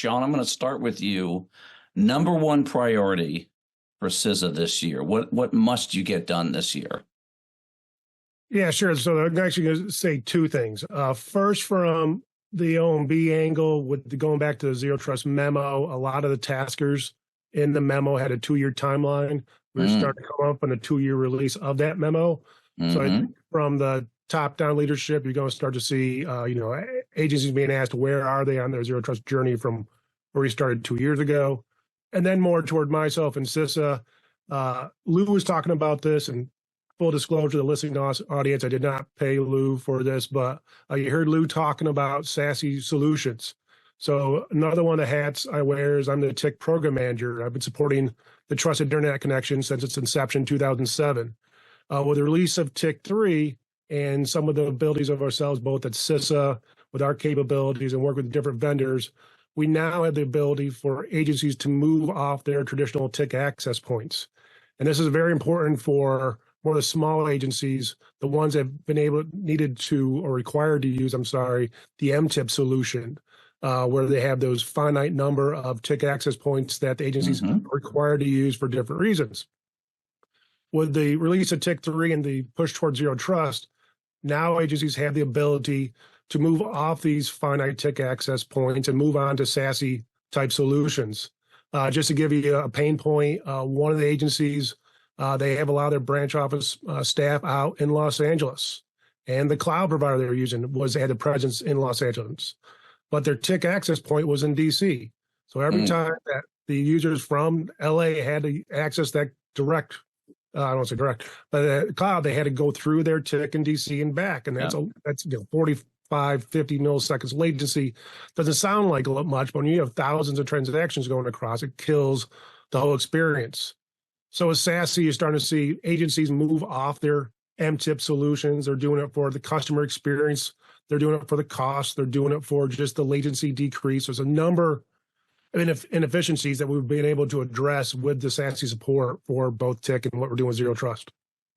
Sean, I'm going to start with you. Number one priority for CISA this year. What must you get done this year? Yeah, sure. So I'm actually going to say two things. First, from the OMB angle, with going back to the Zero Trust memo, a lot of the taskers in the memo had a 2-year timeline. We're starting to come up on a 2-year release of that memo. So I think from the top-down leadership, you're going to start to see, agencies being asked where are they on their Zero Trust journey from where we started 2 years ago. And then more toward myself and CISA. Lou was talking about this, and full disclosure to the listening audience, I did not pay Lou for this, but you heard Lou talking about SASE solutions. So another one of the hats I wear is I'm the TIC program manager. I've been supporting the Trusted Internet Connection since its inception, 2007. With the release of TIC 3 and some of the abilities of ourselves, both at CISA, with our capabilities and work with different vendors, we now have the ability for agencies to move off their traditional TIC access points. And this is very important for more of the small agencies, the ones that have been needed to, or required to use, the MTIP solution, where they have those finite number of TIC access points that the agencies are required to use for different reasons. With the release of TIC 3 and the push towards Zero Trust, now agencies have the ability to move off these finite TIC access points and move on to SASE type solutions. Just to give you a pain point, one of the agencies, they have a lot of their branch office staff out in Los Angeles, and the cloud provider they were using had a presence in Los Angeles, but their TIC access point was in DC. So every time that the users from LA had to access that direct, I don't want to say direct, but the cloud, they had to go through their TIC in DC and back, and that's 45, 50 milliseconds latency. Doesn't sound like much, but when you have thousands of transactions going across, it kills the whole experience. So with SASE, you're starting to see agencies move off their MTIP solutions. They're doing it for the customer experience. They're doing it for the cost. They're doing it for just the latency decrease. There's a number of inefficiencies that we've been able to address with the SASE support for both TIC and what we're doing with Zero Trust.